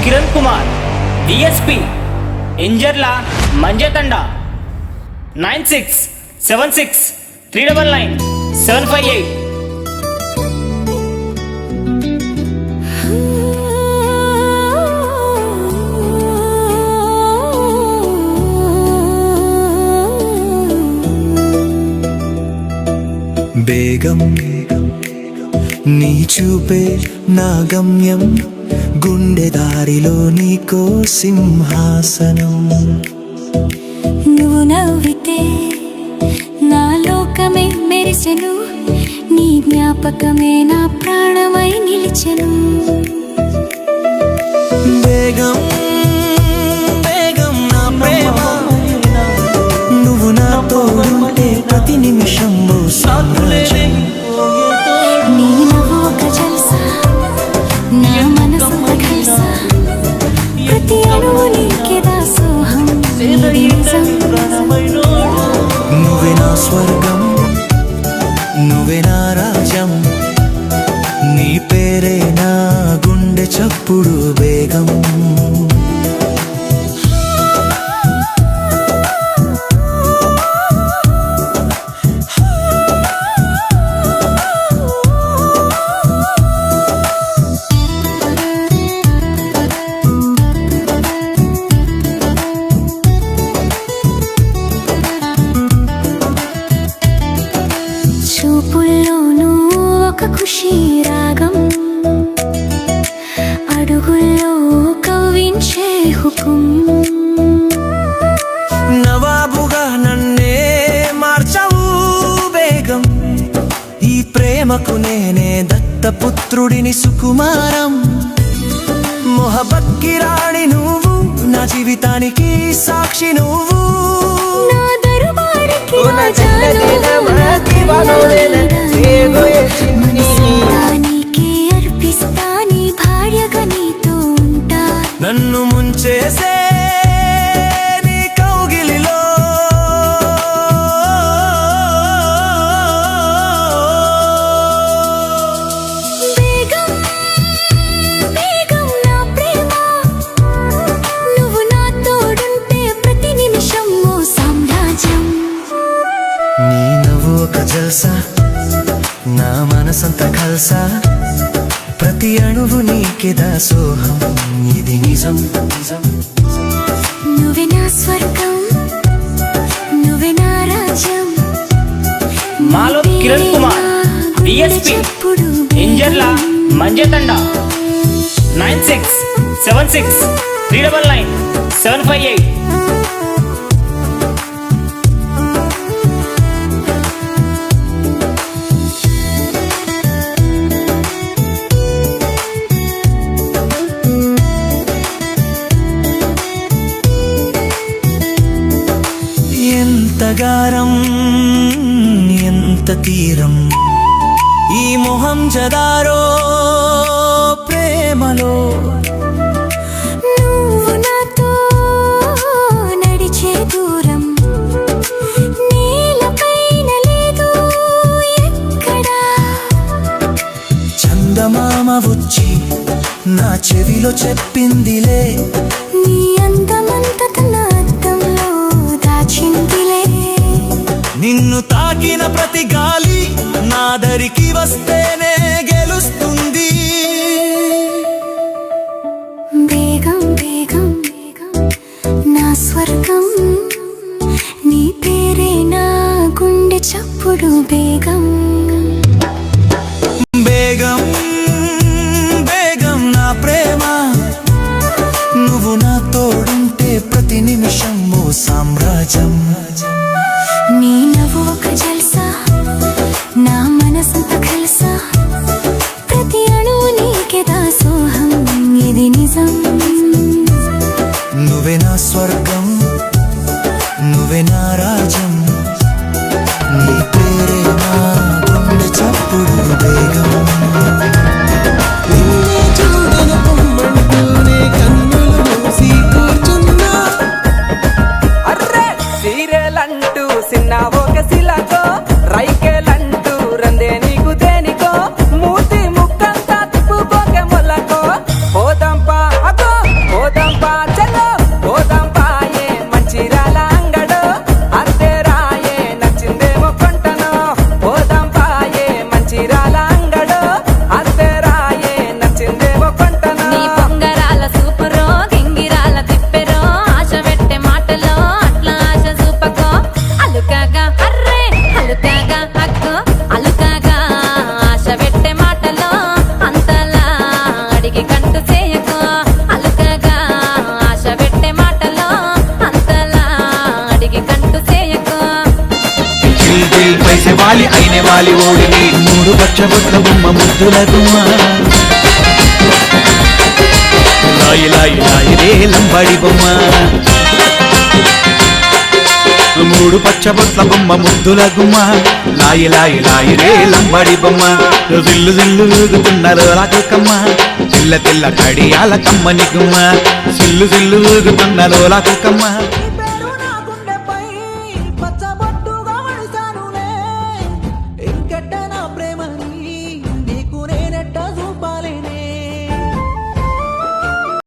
Kiran Kumar DSP ఇంజర్ల మంజతండ 9676399758. Begum నీ చూపే నా గమ్యం, గుండె దారిలో నీకో సింహాసనం. నువ్వు నవ్వితే నా లోకమే మెరిసెను, నీ జ్ఞాపకమే నా ప్రాణమై నిలిచెను. బేగం బేగం నా ప్రేమ, నువ్వు నాతో ఉంటే ప్రతి నిమిషం సాంతులేని. నీ నవ్వు ఒక జల్సా, నా మనసు కలిసా, ప్రతి అణువు నీకే దాసోహం. నువ్వే నా స్వర్గం, నువ్వే నా రాజ్యం, నీ పేరే నా గుండె చప్పుడు. బేగం చూపుల్లోనూ ఒక ఖుషి రాగం, అడుగుల్లో కవ్వించే హుకుం. నవాబుగా నన్నే మార్చవు బేగం, ఈ ప్రేమకు నేనే దత్తపుత్రుడిని సుకుమారం. మొహబత్ కి రాణి నువ్వు, నా జీవితానికి సాక్షి నువ్వు. నా దర్బారికి మనసుకి అర్పిస్తా, నీ భార్యగా నీతో ఉంటా. నన్ను ముంచేసే నీ కౌగిలిలో బేగం బేగం నా ప్రేమ, నువ్వు నా తోడుంటే ప్రతి నిమిషం ఓ సామ్రాజ్యం. నీ నవ్వు ఒక జల్సా, నా మనసంతా కల్సా, ప్రతి అణువు నీకే దాసోహం. ఇది నిజం నిజం. నువ్వే నా స్వర్గం, నువ్వే నా రాజ్యం. మాలో కిరణ్ కుమార్ డిఎస్పి ఇంజర్ల మంజతండ 9676399758. ఎంత గారం ఎంత తీరం, ఈ మొహం జదారో ప్రేమలో. నువ్వు నాతో నడిచే దూరం, నేలపైన లేదు ఎక్కడా. చందమామ వచ్చి నా చెవిలో చెప్పిందిలే, నీ అందమంతా తన అద్దంలో దాచిందిలే. నిన్ను తాకిన ప్రతి గాలి నా దరికి వస్తేనే గెలుస్తుంది. బేగం బేగం బేగం నా స్వర్గం, నీ పేరే నా గుండె చప్పుడు. బేగం బేగం బేగం నా ప్రేమ, నువ్వు నా తోడుంటే ప్రతి నిమిషం ఓ సామ్రాజ్యం. నీ నవ్వు ఒక జల్సా, నా మనసంతా కల్సా, ప్రతి అణువు నీకే దాసోహం. ఇది నిజం. నువ్వే నా స్వర్గం, నువ్వే నా రాజ్యం, నీ పేరే నా గాలి ఓడిని మూడు పచ్చబొట్ల బొమ్మ ముద్దుల గుమ్మ లాయి లాయి లాయి రే లంబాడి బొమ్మ మూడు పచ్చబొట్ల బొమ్మ ముద్దుల గుమ్మ లాయి లాయి లాయి రే లంబాడి బొమ్మ జిల్లు జిల్లు ఊగుతున్నారు లాకుకమ్మ తెల్ల తెల్ల కడియాల కమ్మని గుమ్మ సిల్లు సిల్లు ఊగుతున్నారు లాకుకమ్మ